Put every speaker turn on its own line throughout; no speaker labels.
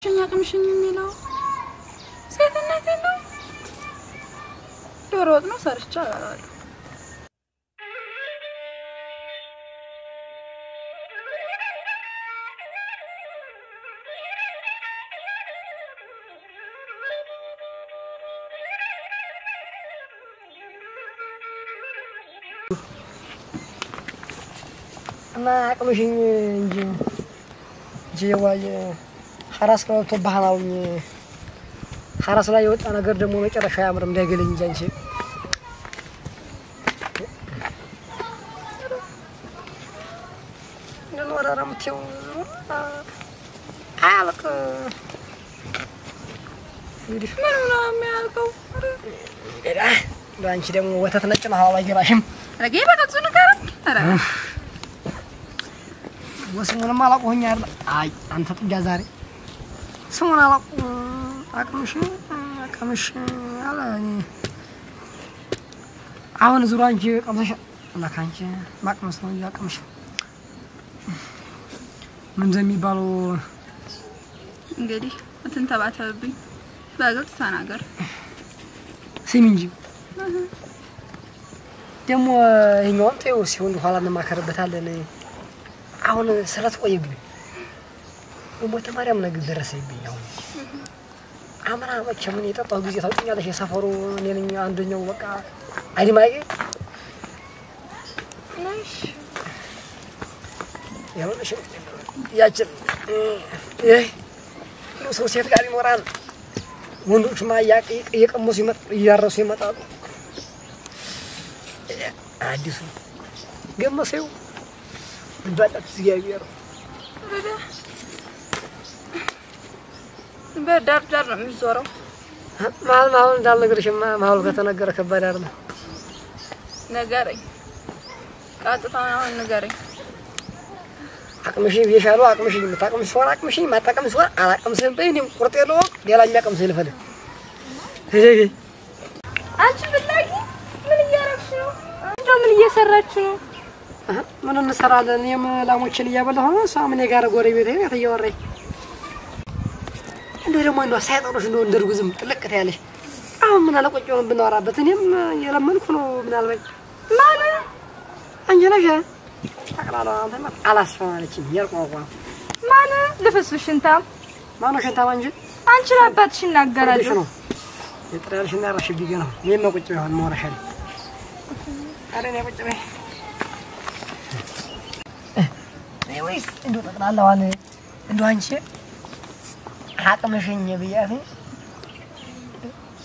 ቅምሽኝ የሚለው ሴትነት ነው ዶሮ ወጥ ነው ሰርቻ አላሉ
ما ቅምሽኝ እንጂ ጀዋየ حراس ነው ተባሃናው حراس ላይ የወጣ ነገር ደግሞ መጨረሻ ያምርም እንዳይገለኝ እንጂ አንቺ ነው ወራራምቲው አልክ እንግዲህ
ምን ነው የሚያልቀው
አንቺ ደግሞ ወተት ነጭ ነው ሐዋላ ይራሽም
ረጌ በቀጹ ነገር አረ
ወስሙንም አላቆኛ አይደል አይ አንተ ጥጃ ዛሬ ስሙን አላቆ አቅምሽ አላኒ አሁን ዙሩ አንቺ ቀምሰሽ ለካንቺ ማቅመስ ነው ያቅምሽ ምን እንደሚባለው
እንግዲህ እንትን ተባተብኝ በግልጽ ተናገር
ሲሚንጂ ደሞ ይሄኛው ተይው ሲሆን ኋላ እንማከርበታለን አሁን ሰላት ቆየብኝ ወሞተ ማርያም ነገር ደረሰብኝ አሁን አማራ መቼም ምን የጠጣው ጊዜ ታውቂኛለሽ የሰፈሩ እኔን አንደኛው በቃ አይዲማይ
ነሽ
ያውልሽ ያችን ነው ሰው ሴት ጋር ይኖራል ወንዶች ማያቂ የቀመሱ ይያረሱ ይመጣሉ አዲሱ ገመሰው ባጣት ሲያየር
በዳር ነው የሚዞረው
ማል እንዳልነገርሽማ ማል ከተነገረ ከባድ አይደል
ነገረኝ ቃጥታው ነገረኝ
አቅምሽ ይሻሉ አቅምሽ የምታቀምሽ ሆነ አቅምሽ ማታቀምሽ ሆነ አላቀምሽም በእኔም ቁርጥ የለው ሌላ የሚያቀምሽ ይልፈል
አንቺ ብላጊ ምን እያረግሽ ነው እንደው ምን እየሰራች ነው
ምን እንሰራለን የምላሞችን እያበላሁ ነው ሳምን የጋር ጎረቤት ነው ተያወራይ እንዴ ደግሞ እንደው ሳይጠሩሽ ነው እንደርጉዝም ጥልቅት ያለሽ አሁን ምን አለቆጨውን ብናወራበት እኔም የለመንኩ ነው ምናልባት
ማለት
አንጀላሽ ታቀላላ አንተማ አላስፈራለችኝ ያልቋቋ
ማለት ልፍስፍሽንታ
ማነው ሸንታማ እንጂ
አንቺ አባትሽ እናገራለሽ
ነው የጥራልሽና ራሽ ቢገ ነው የማ ቁጭ ይሆን ማውራሻል አረኔ ቁጭ በይ ወይስ እንደው ተቀላላዋን እንደው አንቺ አቅምሽኝ ብያት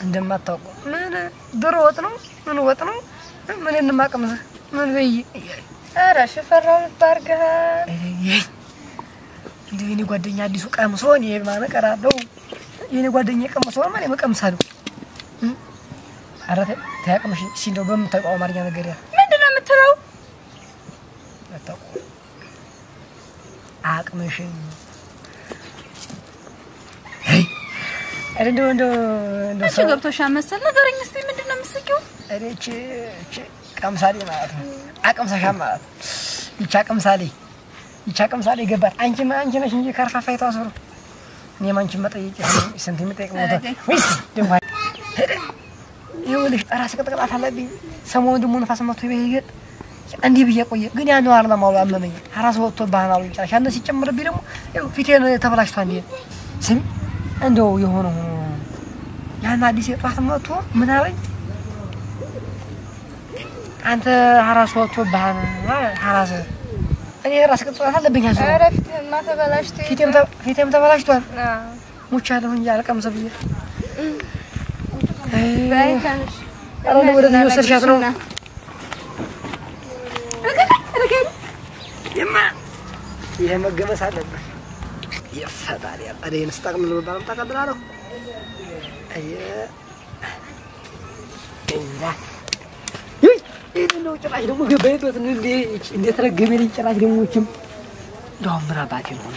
እንደማታውቁ ምን ድሮ ወጥ ነው ምን ወጥ ነው ምን እንማቀምስ ምን በይ
አረ ሽፈራው ባርጋ
እንደው የኔ ጓደኛ አዲሱ ቀምሶ እኔ ማነቀራለው የኔ ጓደኛ ቀምሶ ማለት መቀምሳለሁ አረ ታያቅምሽ ሲንደው በመታውቀው አማርኛ ነገር ያ
ምንድነው የምትለው
አታውቁ አቅምሽኝ እንደው
እሺ ገብቶሻል መሰል ነገርኝ እስቲ ምንድነው የምትስቂው
እቺ ቀምሳሌ ማለት ነው አቅምሳሻ ማለት ይቻ ቀምሳሌ ገባት አንቺ ነሽ እንጂ ከርፋፋይ ታሰሩ እኔ ማንቺ መጠየቅ ስንት የሚጠይቅ ሞተ ወይስ ደሞ ይኸውልሽ ራስ ቅጥቅጣት አለብኝ ሰሞኑን ደሞ ነፋስ መጥቶ ይበይገጥ እንዴ ብዬ ቆየ ግን ያን ዋር ለማውላ አመመኝ ራስ ወጥቶ ባህናው ይጫሽ አንተ ሲጨምርብኝ ደሞ ይኸው ፊቴን ተበላሽቷል እንዴ ስም እንደው የሆነ ያን አዲስ የጧት መጥቶ ምን አለኝ አንተ ራስ ወጥቶ ባህና ራስ እኔ ራስ ቅጥቅጣት አለብኝ አሰው
አረፍት ማ ተበላሽቶ
ፊቴም ተበላሽቷል ሙቻለሁ እንጂ አልቀምሰ ብዬ
ባይታንሽ
አሁን ወደ ነው ሰርሻት ነው
ረገኝ
የማ ይሄ መገመስ አለበት ይፈታል ያጣደን ስታቅም ነው ባለም ተቀበላለሁ አየ ይሄ ነው ጭራሽ ደግሞ ገበይበት እንዴ ተረገመልኝ ጭራሽ ደሞችም ዳው ምራባቴ ነው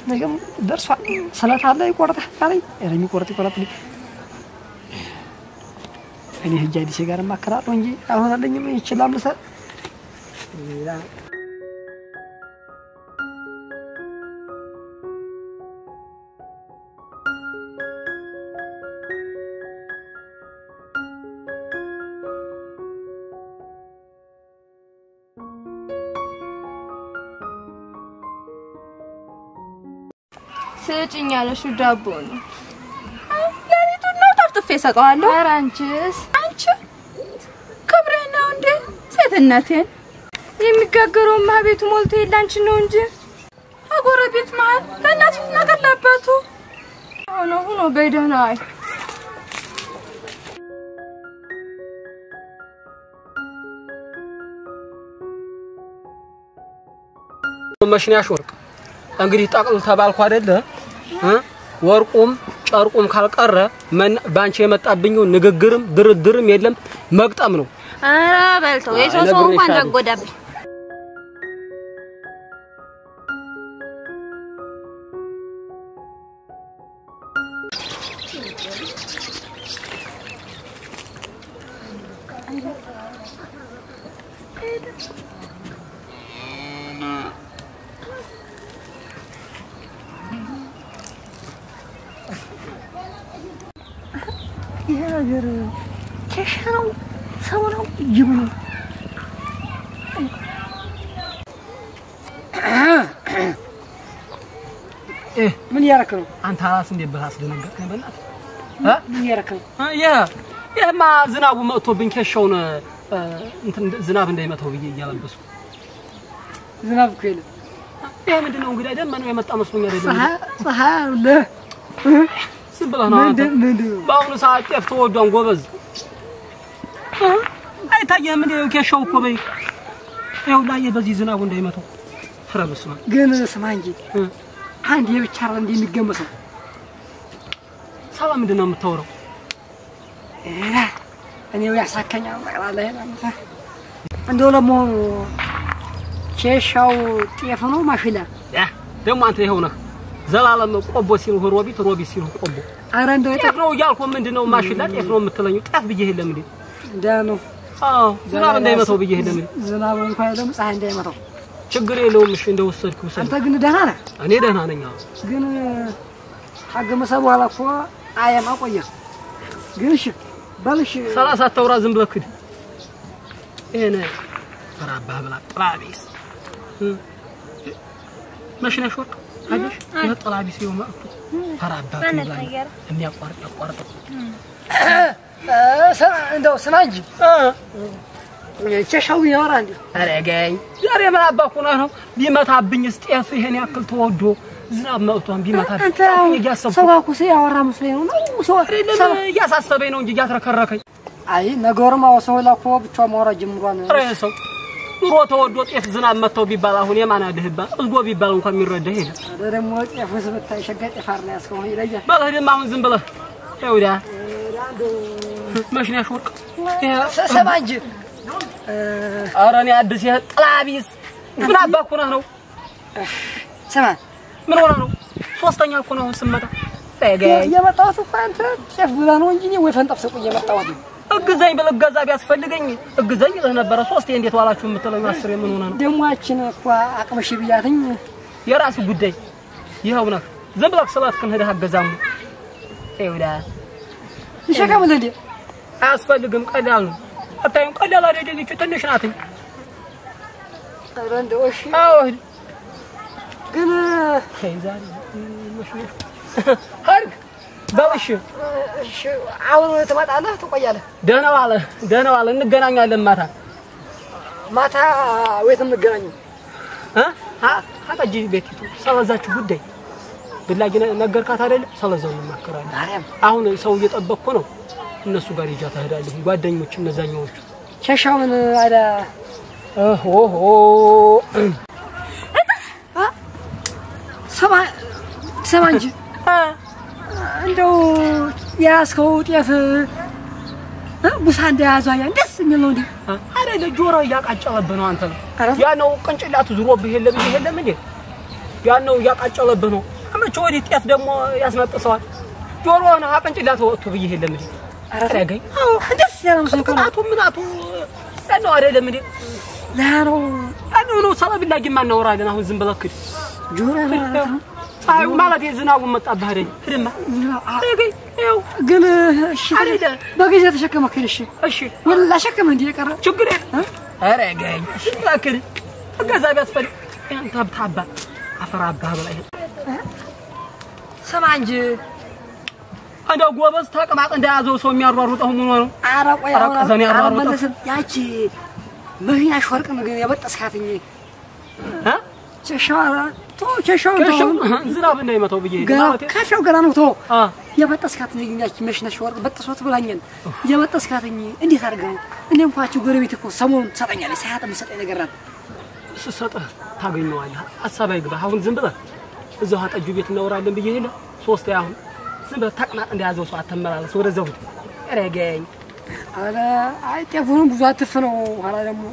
ነገም ደርሷል ሰላት አለ ይቆርጣል ካለኝ እረሚ ይቆርጥልኝ እኔ ሂጃዲስ ጋር ማከራለው እንጂ አሁን አለኝም ይችላል መሰል
ስጭኝ ያለሽው ዳቦ ነው ለሊቱን ነው ጠፍጥፌ ሰጠዋለሁ ኧረ አንቺስ አንቺ ክብሬ ነው እንዴ ሴትነቴን የሚጋገረው ማቤቱ ሞልቶ ይላንቺ ነው እንጂ አጎረቤት ማል ለናት ናገላባቱ ሆኖ በይደናይ
መሽናሽ ወርቅ እንግዲህ ጠቅል ተባልኩ አይደለ ወርቁም ጨርቁም ካልቀረ ባንቺ የመጣብኝ ንግግርም ድርድርም የለም መግጠም ነው
አራ በልተው የሶሶ እንኳን ደጎዳብኝ
የሀገር ከሻው ሰው ነው ይብሉ ምን ያረክ ነው
አንተ አራስ እንደ በራስ ደነገጥከኝ በእናት
ምን ያረክ ነው
የማ ዝናቡ መጥቶብኝ ከሻውን እንትን ዝናብ እንዳይመታው ብዬ እያለበሱ
ዝናብ ከለ
ይሄ ምንድነው እንግዲህ ደመናው የመጣ መስሎኝ አይደለም
ፀሐይ
ስብላና ባሁን ሰዓት ጤፍ ተወዷን ጎበዝ አይታየም እንዴ ከሻው እኮ በይ ይኸው ላይ በዚህ ዝናቡ እንዳይመታው ፍረብስማ
ግን ስማ እንጂ አንድ የብቻ አረ እንደሚገመሰው
ሰባ ምንድነው የምታወራው
እኔው ያሳከኛ ማቅላላ አንተ እንደው ለሞኑ ቼሻው ጤፍ ነው ማሽላ
ደሞ አንተ ይኸው ነህ ዘላለም ቆቦ ሲል ሮቢ ሲል ቆቦ
አረ እንደው
ጤፍ ነው እያልኩ ምንድነው ማሽላ ጤፍ ነው የምትለኝ ጤፍ ብዬ የለም እንዴ
ዳኑ
አዎ ዝናብ እንዳይመታው ብዬ የለም እንዴ
ዝናብ እንኳን የለም ፀሐይ እንዳይመታው
ችግር የለውም እሺ እንደወሰድኩ ወሰድ
አንተ ግን ደህና ነህ
እኔ ደህና ነኝ
ግን ታገመሰ በኋላ እኮ አያማ ቆየ ግን እሺ ባልሽ
30 ተውራ ዝም ብለህ ክድ እኔ ፈራባ ብላ ጥላቢስ መሽናሽ ወርቅ አይደሽ የጥላቢስ ይወማቱ ፈራባ ብላ የሚያቋርጥ
እንደው ስናንጂ ቸሻው ያወራ እንዴ
አረጋኝ ዛሬ ምን አባኩ ነው ቢመታብኝ ስጤፍ ይሄን ያክል ተወዶ ዝናብ መጥቷን ቢመታብኝ
አንተ ሰዋኩ ያወራ መስለኝ ነው ሰው
ያሳሰበኝ ነው እንጂ ያትረከረከኝ
አይ ነገርማ ሰው ላኮ ብቻ ማውራ ጀምሯን
ረሰው ኑሮ ተወዶ ጤፍ ዝናብ መተው ቢባል አሁን የማን አድህባ እዝጎ ቢባል እንኳን የሚረዳ ሄደ
ደግሞ ጤፍ ስብታይ ሸጋጤ ፋርና ያስከው ይለያ
ባለህም አሁን ዝም ብለህ ይውዳ መሽናሽ ወርቅ
ሰባ እንጂ
አረኔ አዲስ ጥላቢስ ምን አባኩ ነው
ሰማ
ምን ሆነ ነው ሶስተኛ እኮ ነው ስመጣ ታገኝ
የመጣው እኮ አንተ ጤፍ ብላ ነው እንጂ ወይ ፈንጠፍ ሰቁ የመጣው
እግዘኝ በለጋዛ ቢያስፈልገኝ እግዘኝ ለነበረ ሶስቴ እንዴት ዋላችሁ የምትለው አስር ምን ሆነ ነው
ደሟችን እኮ አቅመሽ ብያትኝ
የራሱ ጉዳይ ይሄው ነው ዝም ብለህ ሰላትከን ሄደህ አገዛሙ ይውዳ
ይሸከም እንዴ
አያስፈልግም ቀላል ነው አታዩን ቀላል አይደል ይቺ ትንሽ ናት
ኧረ እንደው እሺ
አዎ
ግን
ከይዛሪ መሽነሽ ሀርግ ባልሽ
እሺ አሁን ትመጣለህ ትቆያለህ
ደህና ዋለ እንገናኛለን ማታ
ወይት እንገናኝ
አታጂ ቤቲቱ ሰላዛችሁ ጉዳይ ብላጊ ነገርካት አይደል ሰላዛው እንማከራለን አሁን ሰው እየጠበቅኩ ነው እነሱ ጋር ይጃ ታሄዳለህ ጓደኞች እነዛኛዎቹ
ሸሻውን አዳ
ኦሆ
ሰባ እንጂ እንደው ያስከው ጤፍ ቡሳ እንደያዘው ያን ደስ የሚል ነው እንዴ
አይደል ጆሮ ያቃጨለብህ ነው አንተ ያ ነው ቅንጭላቱ ዝሮብህ የለም እንዴ ያ ነው ያቃጨለብህ ነው አመቾ ወዲ ጤፍ ደግሞ ያስነጥሰዋል ጆሮ ነው አቅንጭላቱ ወጥቶ ብዬ የለም እንዴ አረጋኝ
አዎ ደስ ያለው ሰው
ምናቱ ነው አይደለም እንዴ
ላሮ
ነው ሰላም ማን እናወራለን አሁን ዝም ብለህ
ጆሮ ነው
አይ ማለት የዝናቡ መጣብህ አይደል ህድማ አረጋኝ ይኸው
ግን እሺ አይደል በጊዜ ተሸከመክ እሺ ወላ ሸከመ እንዴ ቀረ
ችግር አረጋኝ እሺ ታክል አጋዛ ቢያስፈልግ አንተ ታባ አፈራባ በላይ
ሰማንጂ
እንደው ጎበዝ ተቀማጥ እንደያዘው ሰው የሚያሯሩጠው ምን ነው
ኧረ ቆይ አሁን ያቺ መሽኛ ሾርቅ ነው የበጠስካትኝ ቸሻራ ቸሻው
ዝናብ እንዳይመታው ብዬ
ከሻው ገና ነው ተው የበጠስካትኝ ያቺ መሽኛ ሾርቅ በጥሶት ብላኛል የበጠስካትኝ እንዴት አድርገው እኔ እንኳን ጎረቤት እኮ ሰሞኑን ሰጠኛለች ሳያጥም ሰጠኝ ነገር ናት
ስሰጥህ ታገኘዋለህ ሐሳብ አይግባ አሁን ዝም ብለህ እዛው አጠጁ ቤት እናወራለን ብዬ ሄለ ሶስት ያሁን ዝም ብለህ ተቅማጥ እንደያዘው ሰው አተመላለስ ወደዛው ረጋኝ
አረ አይጤፉን ብዙ አትፍነው ኋላ ደግሞ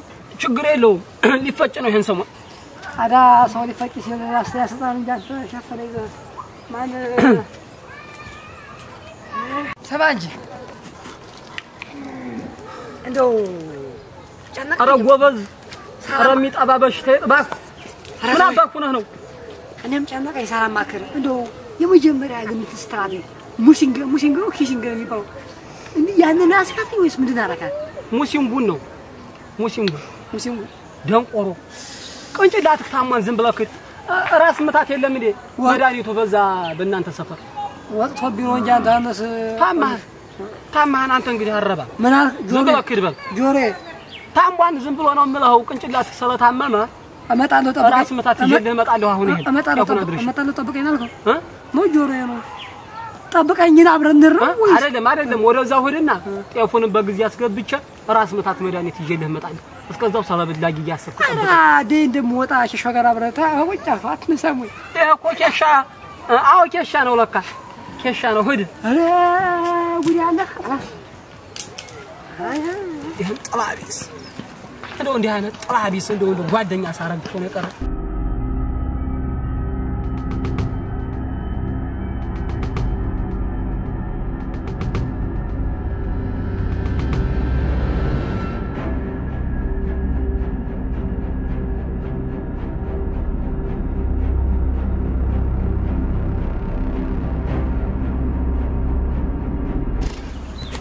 ችግር የለውም ሊፈጭ ነው ይሄን ሰሞን
አዳ ሰው ሊፈጭ ሲል ያስተያስጣን እንጂ ሸፈለ ይዘ ማን ሰባንጂ እንደው ጨነቀ
አረ ጎበዝ አረ ሚጣባበሽ ተጥባክ ምን አባኩ ነው
እኔም ጨነቀ ይሰራ ማከረ እንደው የመጀመሪያ ግን ስትራቴጂ ሙሲንግ ነው ኪሲንግ ነው የሚባለው ያንን አስካፊ ወይስ ምንድን አረካት
ሙሲንጉን ነው ሙሲንጉ ደንቆሮ ቅንጭላት ታማን ዝም ብለህ ራስ ምታት የለም እንዴ መድኃኒቱ በዛ በእናንተ ሰፈር
ወጥቶ ቢሮ እንጂ አንተ አነስ
ታማን አንተ እንግዲህ አረባ
ምን
ዝም ብለህ ክድበል
ጆሬ
ታምቧን ዝም ብሎ ነው የምለው ቅንጭላት ስለታመመ
አመጣለሁ ጠብቀኝ
ራስ ምታት ይዤልህ እመጣለሁ አሁን ይሄ
አመጣለሁ ጠብቀኝ አልከው ነው ጆሬ ነው ጠብቀኝና አብረን እንረው ወይ
አይደለም ወደዛው ሄድና ጤፉን በጊዜ አስገብቼ ራስ ምታት መድኃኒት ይዤልህ እመጣለሁ እስከዛው ሰለብላጊ ያሰብኩ
ዴ እንደምወጣ ሸሻ ጋር አብረታ ወጫ አትነሳሙኝ
እኮ ኬሻ አዎ ኬሻ ነው ለካ ኬሻ ነው ሄድ
አረ ጉድ ያለህ
ይሄን ጥላቢስ እንደው እንዲህ አይነት ጥላቢስ እንደው ጓደኛ ሳረግ ሆነ ቀረ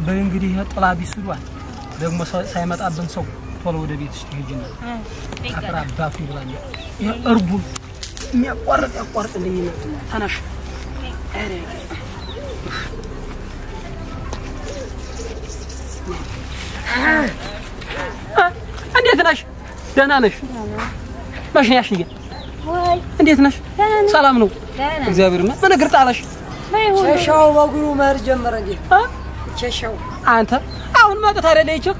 በእንግዲህ ጥላቢስ ይሏል ደግሞ ሳይመጣብን ሰው ቶሎ ወደ ቤት ውስጥ ሄጅና አቅራባቱ ይላል ይሄ እርቡ የሚያቋርጥልኝ ተናሽ እንዴት ነሽ ደህና ነሽ ማሽኛሽ ይገ ወይ እንዴት ነሽ ሰላም ነው እግዚአብሔር ይመስገን በነገር ጣላሽ
ሸሻው በጉሩ ማር ጀመረ እንዴ ሸሻው
አንተ አሁን ማቀት አይደለ ይችላል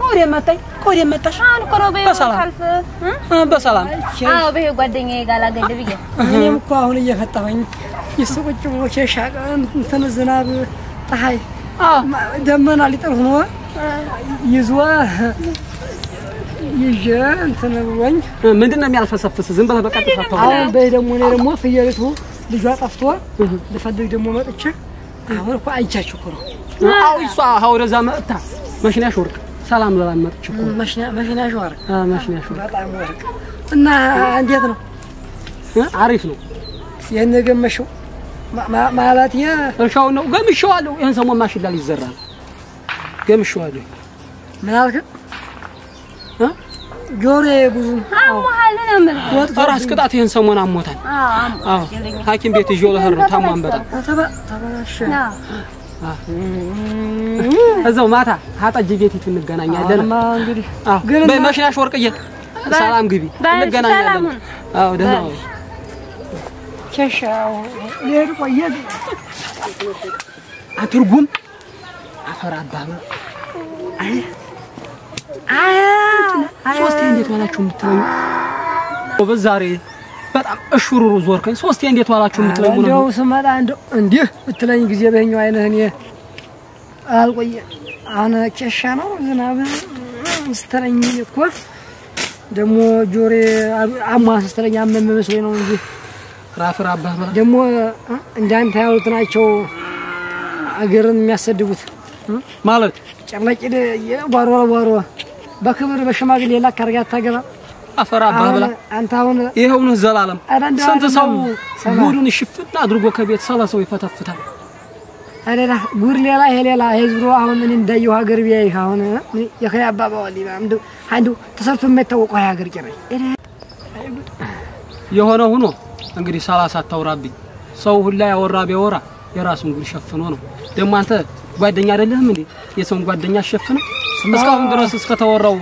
ቆዴ መጣሽ
አሁን ቆሮቤ
በሰላም
አዎ በሄ ጓደኛዬ ጋር ላገድ ብዬ
እኔም እኮ አሁን እየፈታሁኝ ይስቁጭ ብሎ ሸሻ እንትን ዝናብ ፀሐይ ደመና ሊጥል ሆኖ ይዟ ይዤ እንትን ብሎኝ
ምንድነው የሚያልፈሰፍስ ዝም ብለህ በቃ ተፈታው
አሁን በይ ደግሞ እኔ ደግሞ ፍየሪቱ ልጇ ጠፍቶ ልፈልግ ደግሞ መጥቼ አሁን እኮ አይቻችሁ እኮ ነው
አው ይሷ ወደዛ መጣ ማሽናሽ ወርቅ ሰላም ለላመጥች እኮ
ማሽናሽ ወርቅ
ማሽናሽ ወርቅ
በጣም ወርቅ እና እንዴት ነው
አሪፍ ነው
የነገመሽው ማለት
እርሻው ነው ገምሽዋለሁ ይሄን ሰሞን ማሽላ ይዘራል ገምሽዋለሁ ምን አልክ ጆሬ ብዙ
አሞሃል ነው ማለት
ራስ ቅጣት ይሄን ሰሞን አሞታል አዎ ሐኪም ቤት ይዤው ለህር ታማን በጣም
ተበላሽ
እዛው ማታ ሀጣጅ ቤት እንገናኛለን
እንግዲህ
ግን በመሽናሽ ወርቅዬ ሰላም ግቢ እንገናኛለን አዎ ደህና ነው
ቸሻው ለሄድ ቆየ
አትርጉም አፈራባም ሶስቴ እንዴት ዋላችሁ የምትለኝ በዛሬ በጣም እሹሩሩ ዞርከኝ ሶስቴ እንዴት ዋላችሁ የምትለኝ ነው
እንደው ስመጣ እንደው እንዲህ ብትለኝ ጊዜ በእኛው አይነህ እኔ አልቆየ አነ ቸሻ ነው ዝናብ ስትለኝ እኮ ደግሞ ጆሬ አማስ ስትለኝ አመመ መስሎኝ ነው እንጂ ራፍራ አባባ ደግሞ እንዳንተ ያሉት ናቸው አገርን የሚያሰድቡት
ማለት
ጨርለጭ የባሮ በክብር በሽማግሌ ላካርጋ ታገባ
አፈራ አባባ
አንተ አሁን
ይሄው ነው ዘላለም ስንት ሰው ጉዱን ሽፍና አድርጎ ከቤት ሰላሰው ይፈተፍታል አለላ ጉር ሌላ ሄሌላ ህዝሩ አሁን ምን እንደየው ሀገር ቢያይ አሁን የኸያ አባባ ወሊ ባምዱ አንዱ ተሰርቶ የማይታወቀው ሀገር ጭራይ የሆነ ሆኖ እንግዲህ 30 አታውራብኝ ሰው ሁላ ያወራ ቢያወራ የራሱን ጉድ ሸፍኖ ነው ደግሞ አንተ ጓደኛ አይደለህም እንዴ የሰውን ጓደኛ ሸፍነ እስካሁን ድረስ እስከተወራው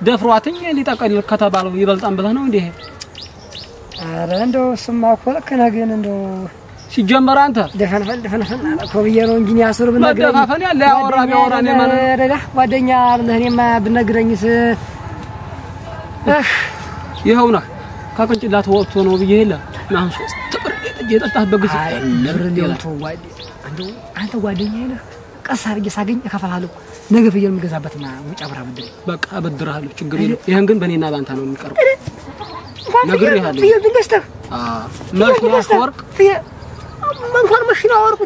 ደፍሯትኝ ሊጠቀልል ከተባለው ይበልጣን ብለህ ነው እንዴ
አረ እንደው ስማ እኮ ልክ ነህ ግን እንደው
ሲጀመር አንተ
ደፈንፈን አላኮ ብዬ ነው እንጂ ያስሩ ብነግረኝ
ደፋፈን ያለ ያወራ ነው ማለት
አይደለ ጓደኛ አይደለህ እኔማ ብነግረኝስ
ይኸውና ከቅንጭላት ወጥቶ ነው ብዬ የለ ናን ሶስት ትብር የጠጣህበት ጊዜ
ለርልውቶ ጓደኛ አንተ ጓደኛ ነህ ቀስ አድርጌ ሳገኝ እከፍልሃለሁ ነገ ፍየል የምገዛበትና ውጭ አብራ ብድር በቃ
አበድርሃለሁ ችግር የለም ይሄን ግን በእኔና ባንተ ነው የሚቀርበው ነግሬሃለሁ
ፍየል ድንገስተህ
ማሽና ወርቅ
እንኳን ማሽና ወርቅ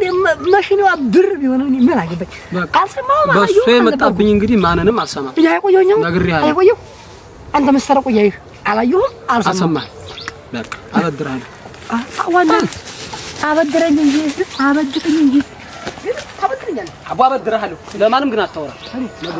ማሽናው ብር ቢሆን ምን አገባኝ ካልሰማው ማለት
በሱ የመጣብኝ እንግዲህ ማንንም አልሰማም
ያቆየኛው
ነግሬሃለሁ
አይቆየው አንተ መሰረቁ ያይ አላየሁም
አልሰማም በቃ አበድርሃለሁ
ዋና አበድረኝ እንጂ አበድረኝ እንጂ
አበድርሃለሁ ለማንም ግን አታወራ